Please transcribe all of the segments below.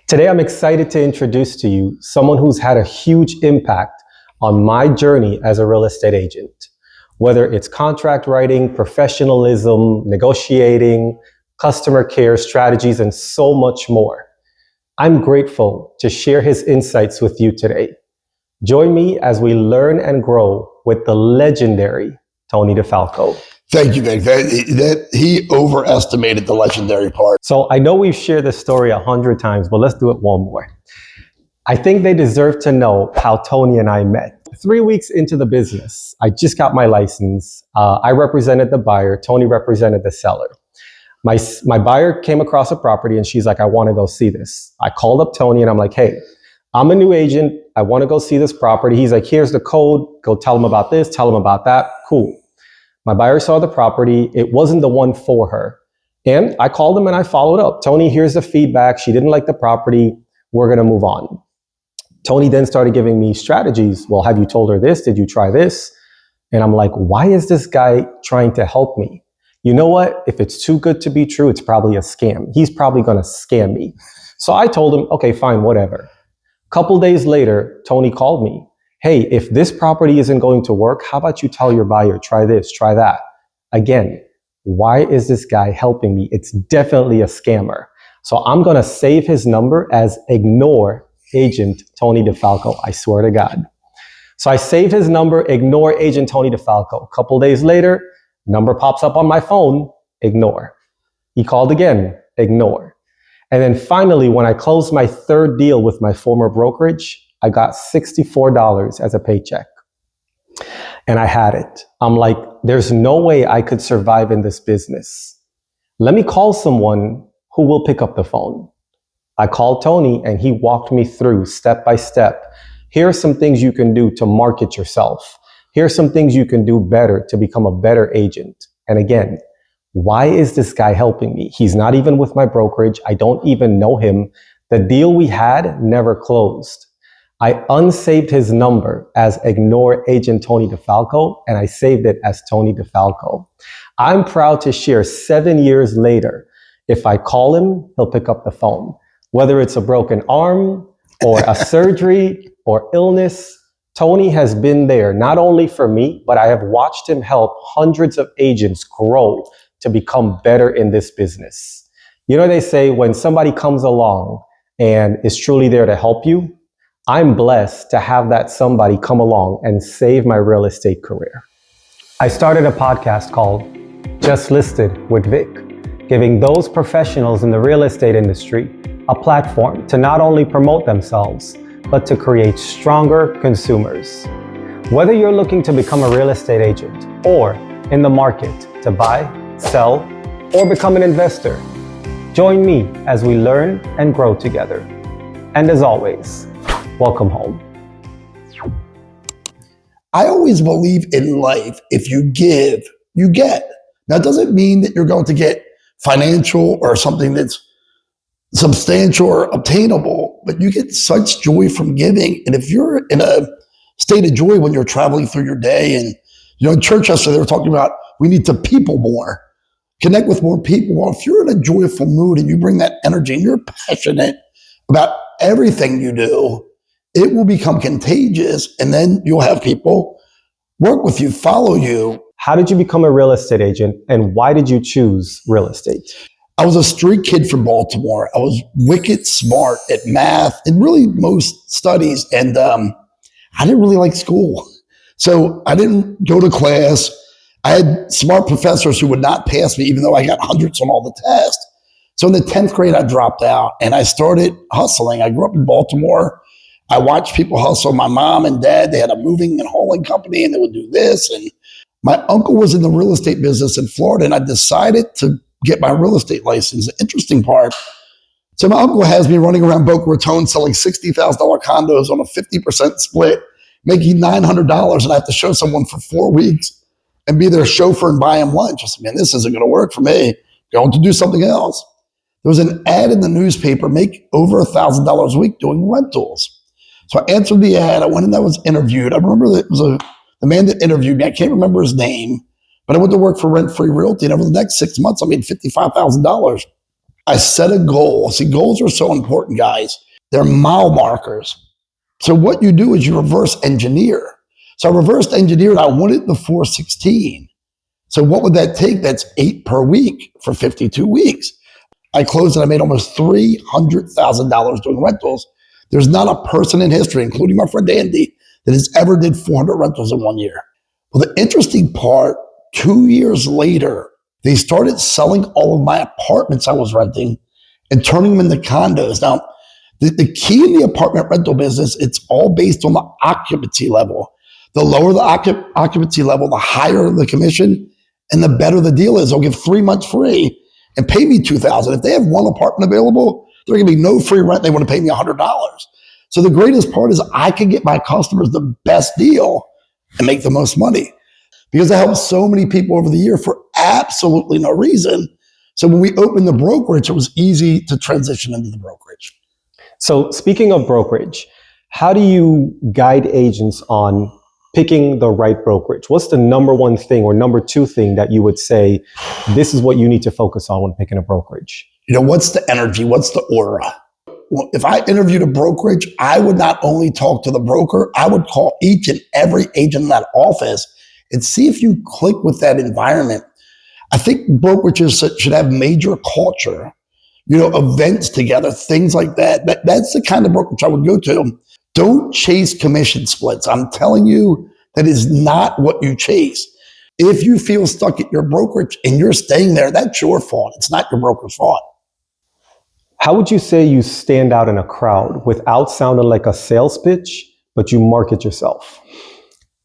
Today, I'm excited to introduce to you someone who's had a huge impact on my journey as a real estate agent. Whether it's contract writing, professionalism, negotiating, customer care strategies, and so much more. I'm grateful to share his insights with you today. Join me as we learn and grow with the legendary Tony Defalco. Thank you, Vic. That he overestimated the legendary part. So I know we've shared this story 100 times, but let's do it one more. I think they deserve to know how Tony and I met. 3 weeks into the business, I just got my license. I represented the buyer. Tony represented the seller. My buyer came across a property and she's like, I want to go see this. I called up Tony and I'm like, hey, I'm a new agent. I want to go see this property. He's like, here's the code. Go tell him about this. Tell him about that. Cool. My buyer saw the property. It wasn't the one for her. And I called him and I followed up. Tony, here's the feedback. She didn't like the property. We're going to move on. Tony then started giving me strategies. Well, have you told her this? Did you try this? And I'm like, why is this guy trying to help me? You know what? If it's too good to be true, it's probably a scam. He's probably going to scam me. So I told him, okay, fine, whatever. Couple days later, Tony called me. Hey, if this property isn't going to work, how about you tell your buyer, try this, try that. Again, why is this guy helping me? It's definitely a scammer. So I'm going to save his number as ignore agent Tony Defalco. I swear to God. So I saved his number, ignore agent Tony Defalco. A couple days later, number pops up on my phone, ignore. He called again, ignore. And then finally, when I closed my third deal with my former brokerage, I got $64 as a paycheck. And I had it. I'm like, there's no way I could survive in this business. Let me call someone who will pick up the phone. I called Tony and he walked me through step by step. Here are some things you can do to market yourself. Here are some things you can do better to become a better agent. And again, why is this guy helping me? He's not even with my brokerage. I don't even know him. The deal we had never closed. I unsaved his number as ignore agent Tony Defalco and I saved it as Tony Defalco. I'm proud to share 7 years later, if I call him, he'll pick up the phone. Whether it's a broken arm or a surgery or illness, Tony has been there not only for me, but I have watched him help hundreds of agents grow to become better in this business. You know, they say when somebody comes along and is truly there to help you, I'm blessed to have that somebody come along and save my real estate career. I started a podcast called Just Listed with Vic, giving those professionals in the real estate industry a platform to not only promote themselves, but to create stronger consumers. Whether you're looking to become a real estate agent or in the market to buy, sell, or become an investor, join me as we learn and grow together. And as always, welcome home. I always believe in life, if you give, you get. Now, it doesn't mean that you're going to get financial or something that's substantial or obtainable, but you get such joy from giving. And if you're in a state of joy when you're traveling through your day, and in church yesterday, they were talking about we need to people more, connect with more people. Well, if you're in a joyful mood and you bring that energy and you're passionate about everything you do, it will become contagious, and then you'll have people work with you, follow you. How did you become a real estate agent, and why did you choose real estate? I was a street kid from Baltimore. I was wicked smart at math and really most studies. And I didn't really like school. So I didn't go to class. I had smart professors who would not pass me, even though I got hundreds on all the tests. So in the 10th grade, I dropped out and I started hustling. I grew up in Baltimore. I watched people hustle. My mom and dad, they had a moving and hauling company and they would do this. And my uncle was in the real estate business in Florida, and I decided to get my real estate license. The interesting part, so my uncle has me running around Boca Raton selling $60,000 condos on a 50% split, making $900, and I have to show someone for 4 weeks and be their chauffeur and buy him lunch. I said, man, this isn't going to work for me. Going to do something else. There was an ad in the newspaper, make over $1,000 a week doing rentals. So I answered the ad. I went and I was interviewed. I remember that it was the man that interviewed me. I can't remember his name, but I went to work for Rent Free Realty. And over the next 6 months, I made $55,000. I set a goal. See, goals are so important, guys. They're mile markers. So what you do is you reverse engineer. So I reversed engineered. I wanted the 416. So what would that take? That's 8 per week for 52 weeks. I closed and I made almost $300,000 doing rentals. There's not a person in history, including my friend Andy, that has ever did 400 rentals in 1 year. Well, the interesting part, 2 years later, they started selling all of my apartments I was renting and turning them into condos. Now, the key in the apartment rental business, it's all based on the occupancy level. The lower the occupancy level, the higher the commission and the better the deal is. They'll give 3 months free and pay me $2,000. If they have one apartment available, there's going to be no free rent. They want to pay me $100. So the greatest part is I can get my customers the best deal and make the most money because I helped so many people over the year for absolutely no reason. So when we opened the brokerage, it was easy to transition into the brokerage. So speaking of brokerage, how do you guide agents on picking the right brokerage? What's the number one thing or number two thing that you would say, this is what you need to focus on when picking a brokerage? You know, what's the energy? What's the aura? Well, if I interviewed a brokerage, I would not only talk to the broker, I would call each and every agent in that office and see if you click with that environment. I think brokerages should have major culture, you know, events together, things like that. That's the kind of brokerage I would go to. Don't chase commission splits. I'm telling you, that is not what you chase. If you feel stuck at your brokerage and you're staying there, that's your fault. It's not your broker's fault. How would you say you stand out in a crowd without sounding like a sales pitch, but you market yourself?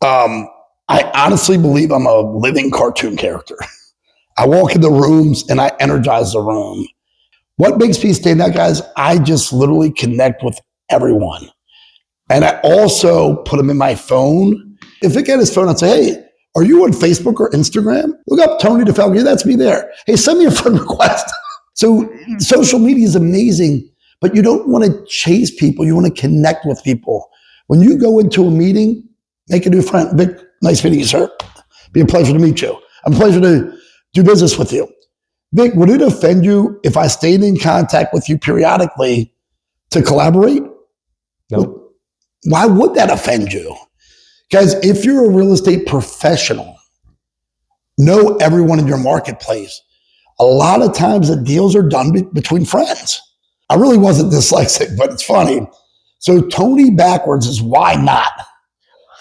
I honestly believe I'm a living cartoon character. I walk in the rooms and I energize the room. What makes me stand out, guys? I just literally connect with everyone. And I also put them in my phone. If Vic had his phone, I'd say, hey, are you on Facebook or Instagram? Look up Tony Defalco. Yeah, that's me there. Hey, send me a friend request. So social media is amazing, but you don't want to chase people. You want to connect with people. When you go into a meeting, make a new friend. Vic, nice meeting you, sir. Be a pleasure to meet you. A pleasure to do business with you. Vic, would it offend you if I stayed in contact with you periodically to collaborate? No. Why would that offend you? Guys, if you're a real estate professional, know everyone in your marketplace. A lot of times the deals are done between friends. I really wasn't dyslexic, but it's funny. So Tony backwards is why not?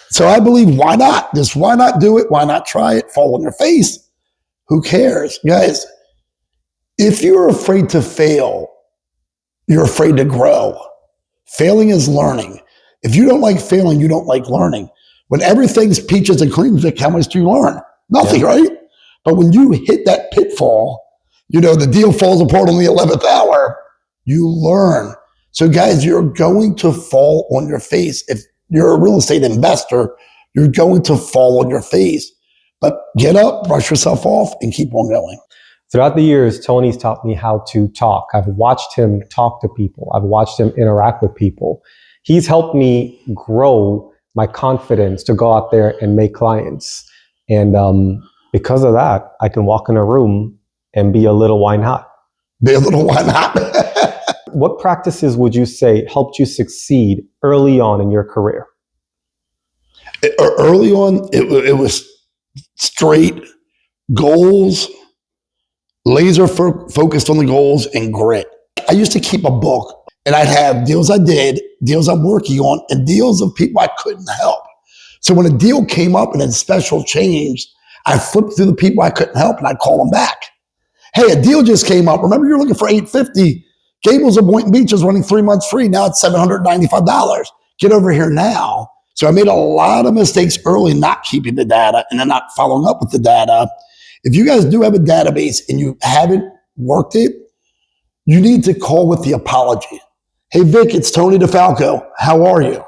So I believe why not? Just why not do it? Why not try it? Fall on your face. Who cares? Guys, if you're afraid to fail, you're afraid to grow. Failing is learning. If you don't like failing, you don't like learning. When everything's peaches and cream, Vic, how much do you learn? Nothing, right? But when you hit that pitfall, you know, the deal falls apart on the 11th hour, you learn. So guys, you're going to fall on your face. If you're a real estate investor, you're going to fall on your face. But get up, brush yourself off, and keep on going. Throughout the years, Tony's taught me how to talk. I've watched him talk to people. I've watched him interact with people. He's helped me grow my confidence to go out there and make clients. And because of that, I can walk in a room and be a little why not. Be a little why not. What practices would you say helped you succeed early on in your career? Early on, it was straight goals, laser focused on the goals, and grit. I used to keep a book. And I'd have deals I did, deals I'm working on, and deals of people I couldn't help. So when a deal came up and a special changed, I flipped through the people I couldn't help and I'd call them back. Hey, a deal just came up. Remember, you're looking for $850. Gables of Boynton Beach is running 3 months free. Now it's $795. Get over here now. So I made a lot of mistakes early not keeping the data and then not following up with the data. If you guys do have a database and you haven't worked it, you need to call with the apology. Hey, Vic, it's Tony Defalco. How are you?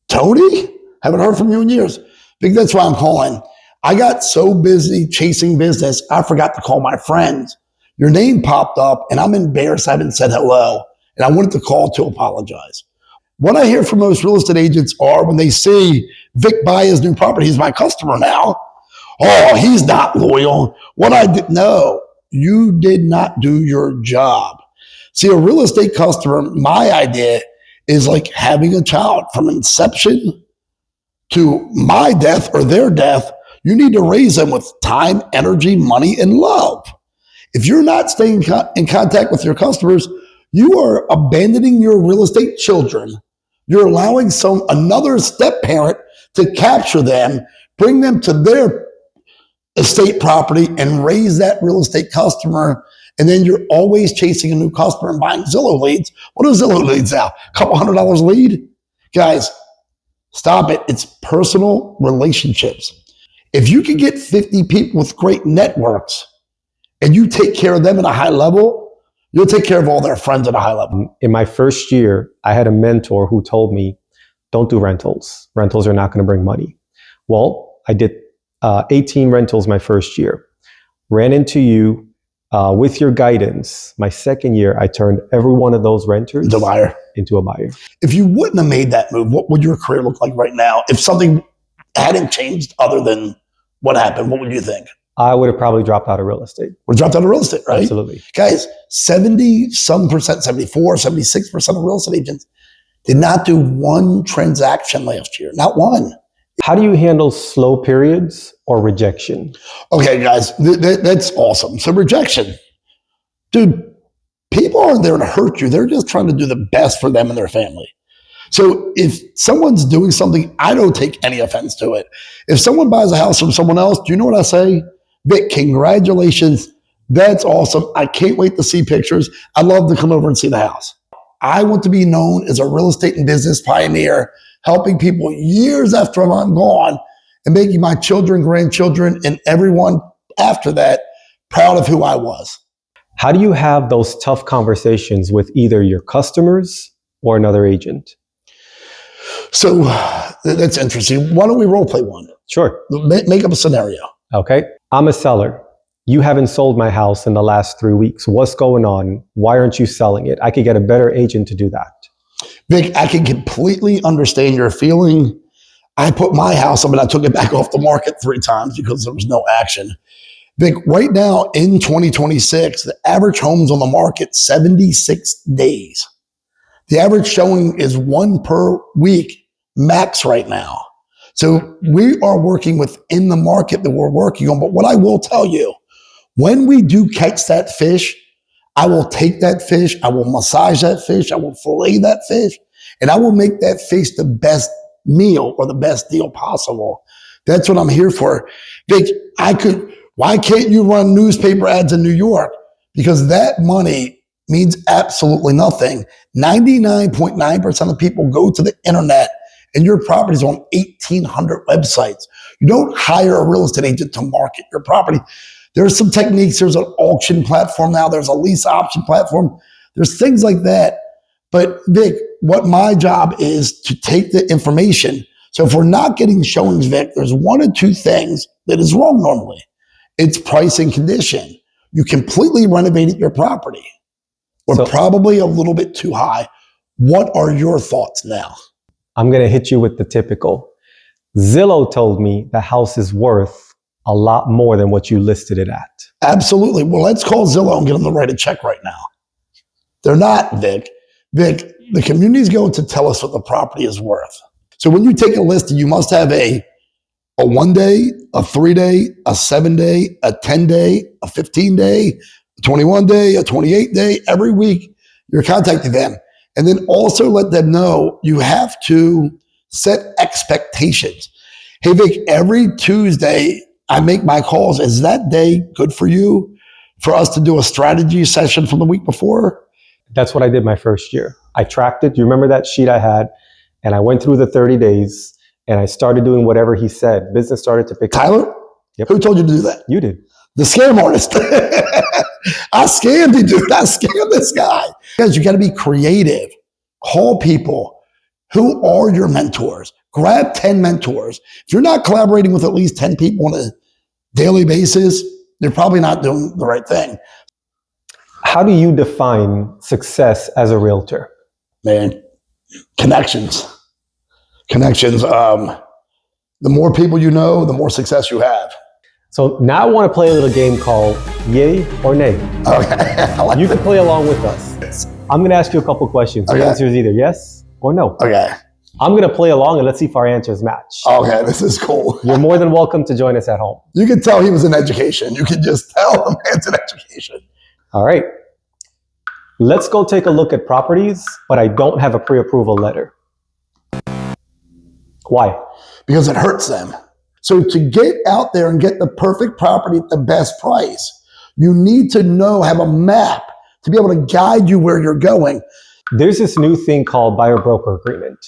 Tony? Haven't heard from you in years. Vic, that's why I'm calling. I got so busy chasing business, I forgot to call my friends. Your name popped up, and I'm embarrassed I haven't said hello, and I wanted to call to apologize. What I hear from most real estate agents are when they see Vic buy his new property, he's my customer now. Oh, he's not loyal. What I did, no. you did not do your job. See, a real estate customer, my idea is like having a child from inception to my death or their death. You need to raise them with time, energy, money, and love. If you're not staying in contact with your customers, you are abandoning your real estate children. You're allowing another step parent to capture them, bring them to their estate property and raise that real estate customer. And then you're always chasing a new customer and buying Zillow leads. What are Zillow leads now? A couple $100 a lead? Guys, stop it. It's personal relationships. If you can get 50 people with great networks and you take care of them at a high level, you'll take care of all their friends at a high level. In my first year, I had a mentor who told me, don't do rentals. Rentals are not going to bring money. Well, I did 18 rentals my first year. Ran into you with your guidance. My second year, I turned every one of those renters into a buyer. If you wouldn't have made that move, what would your career look like right now? If something hadn't changed other than what happened, what would you think? I would have probably dropped out of real estate. Would have dropped out of real estate, right? Absolutely. Guys, 70-some%, 74, 76% of real estate agents did not do one transaction last year. Not one. How do you handle slow periods or rejection? Okay, guys, that's awesome. So rejection. Dude, people aren't there to hurt you. They're just trying to do the best for them and their family. So if someone's doing something, I don't take any offense to it. If someone buys a house from someone else, do you know what I say? Vik, congratulations. That's awesome. I can't wait to see pictures. I'd love to come over and see the house. I want to be known as a real estate and business pioneer, helping people years after I'm gone and making my children, grandchildren, and everyone after that proud of who I was. How do you have those tough conversations with either your customers or another agent? So that's interesting. Why don't we role play one? Sure. Make up a scenario. Okay. I'm a seller. You haven't sold my house in the last 3 weeks. What's going on? Why aren't you selling it? I could get a better agent to do that. Vik, I can completely understand your feeling. I put my house up and I took it back off the market 3 times because there was no action. Vik, right now in 2026, the average home's on the market 76 days. The average showing is 1 per week max right now. So we are working within the market that we're working on. But what I will tell you, when we do catch that fish, I will take that fish, I will massage that fish, I will fillet that fish, and I will make that fish the best meal or the best deal possible. That's what I'm here for. Vik, why can't you run newspaper ads in New York? Because that money means absolutely nothing. 99.9% of people go to the internet and your property's on 1,800 websites. You don't hire a real estate agent to market your property. There's some techniques. There's an auction platform now. There's a lease option platform. There's things like that. But Vik, what my job is to take the information. So if we're not getting showings, Vik, there's 1 or 2 things that is wrong normally. It's price and condition. You completely renovated your property. Or probably a little bit too high. What are your thoughts now? I'm going to hit you with the typical. Zillow told me the house is worth a lot more than what you listed it at. Absolutely. Well, let's call Zillow and get them to write a check right now. They're not, Vik. Vik, the community's going to tell us what the property is worth. So when you take a listing, you must have a 1 day, a 3 day, a 7 day, a 10 day, a 15 day, a 21 day, a 28 day. Every week, you're contacting them. And then also let them know you have to set expectations. Hey, Vik, every Tuesday, I make my calls. Is that day good for you for us to do a strategy session from the week before? That's what I did my first year. I tracked it. Do you remember that sheet I had? And I went through the 30 days and I started doing whatever he said. Business started to pick up. Tyler? Yep. Who told you to do that? You did. The scam artist. I scammed you, dude. I scammed this guy. Guys, you got to be creative. Call people. Who are your mentors? Grab 10 mentors. If you're not collaborating with at least 10 people on a daily basis, you're probably not doing the right thing. How do you define success as a realtor? Man, connections. Connections. The more people you know, the more success you have. So now I want to play a little game called Yay or Nay. Okay. I like You can that. play along with us. I'm going to ask you a couple questions. The Okay. answer is either yes or no. Okay. I'm going to play along and let's see if our answers match. Okay, this is cool. You're more than welcome to join us at home. You can tell he was in education. You can just tell the man's in education. All right. Let's go take a look at properties, but I don't have a pre-approval letter. Why? Because it hurts them. So to get out there and get the perfect property at the best price, you need to know, have a map to be able to guide you where you're going. There's this new thing called buyer-broker agreement.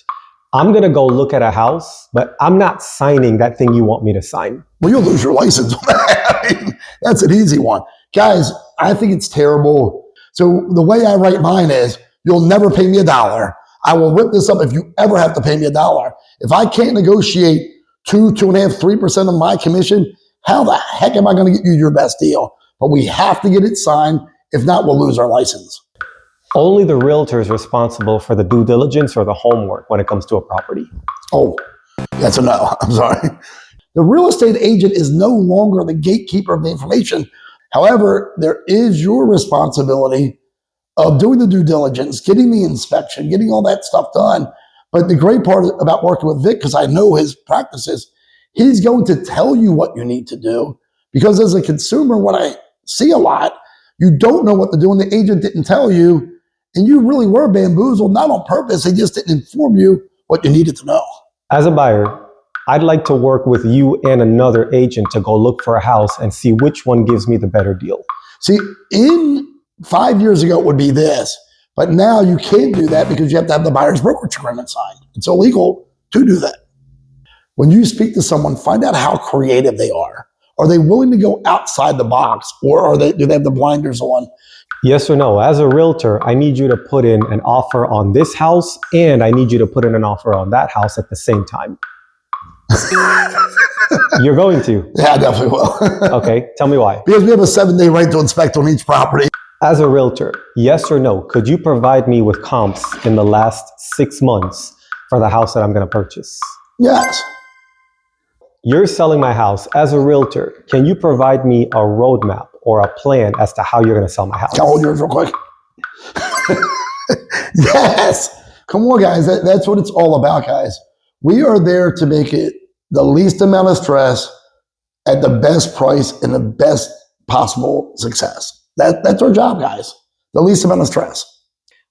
I'm going to go look at a house, but I'm not signing that thing you want me to sign. Well, you'll lose your license on that. I mean, that's an easy one. Guys, I think it's terrible. So the way I write mine is, you'll never pay me $1. I will rip this up if you ever have to pay me $1. If I can't negotiate 2.5%, 3% of my commission, how the heck am I going to get you your best deal? But we have to get it signed. If not, we'll lose our license. Only the realtor is responsible for the due diligence or the homework when it comes to a property. Oh, that's a no. I'm sorry. The real estate agent is no longer the gatekeeper of the information. However, there is your responsibility of doing the due diligence, getting the inspection, getting all that stuff done. But the great part about working with Vic, because I know his practices, he's going to tell you what you need to do. Because as a consumer, what I see a lot, you don't know what to do and the agent didn't tell you. And you really were bamboozled, not on purpose. They just didn't inform you what you needed to know. As a buyer, I'd like to work with you and another agent to go look for a house and see which one gives me the better deal. See, in 5 years ago, it would be this. But now you can't do that because you have to have the buyer's brokerage agreement signed. It's illegal to do that. When you speak to someone, find out how creative they are. Are they willing to go outside the box, or do they have the blinders on? Yes or no? As a realtor, I need you to put in an offer on this house and I need you to put in an offer on that house at the same time. You're going to? Yeah, I definitely will. Okay, tell me why. Because we have a 7-day right to inspect on each property. As a realtor, yes or no, could you provide me with comps in the last 6 months for the house that I'm going to purchase? Yes. You're selling my house. As a realtor, can you provide me a roadmap or a plan as to how you're going to sell my house? Can I hold yours real quick? Yes. Come on, guys. That's what it's all about, guys. We are there to make it the least amount of stress at the best price and the best possible success. That's our job, guys. The least amount of stress.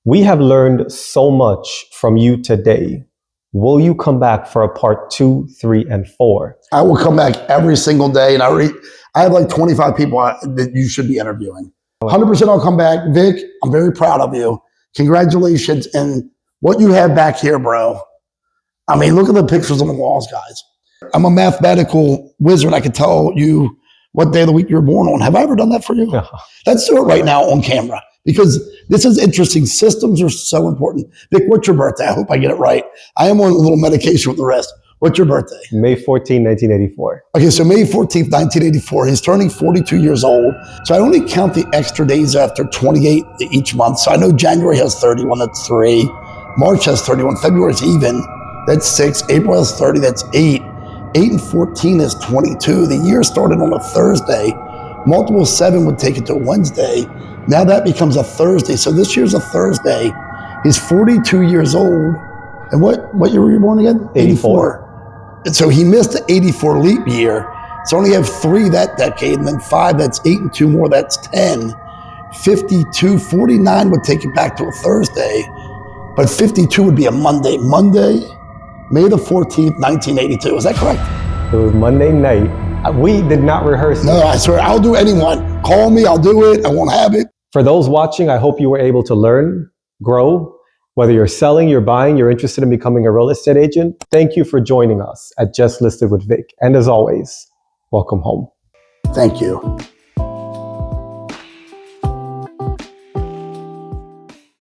We have learned so much from you today. Will you come back for a part 2, 3, and 4? I will come back every single day, and I have like 25 people that you should be interviewing. 100% I'll come back. Vic, I'm very proud of you. Congratulations. And what you have back here, bro. I mean, look at the pictures on the walls, guys. I'm a mathematical wizard. I can tell you what day of the week you were born on. Have I ever done that for you? No. Let's do it right now on camera, because this is interesting. Systems are so important. Vic, what's your birthday? I hope I get it right. I am on a little medication with the rest. What's your birthday? May 14, 1984. Okay, so May 14th, 1984. He's turning 42 years old. So I only count the extra days after 28 each month. So I know January has 31, that's 3. March has 31. February is even, that's 6. April has 30, that's 8. 8 and 14 is 22. The year started on a Thursday. Multiple 7 would take it to a Wednesday. Now that becomes a Thursday. So this year's a Thursday. He's 42 years old. And what year were you born again? 84. And so he missed the 84 leap year. So only have 3 that decade, and then 5, that's 8 and 2 more, that's 10. 52, 49 would take it back to a Thursday. But 52 would be a Monday. Monday, May the 14th, 1982. Is that correct? It was Monday night. We did not rehearse. No, I swear, I'll do anyone. Call me, I'll do it. I won't have it. For those watching, I hope you were able to learn, grow. Whether you're selling, you're buying, you're interested in becoming a real estate agent, thank you for joining us at Just Listed with Vic. And as always, welcome home. Thank you.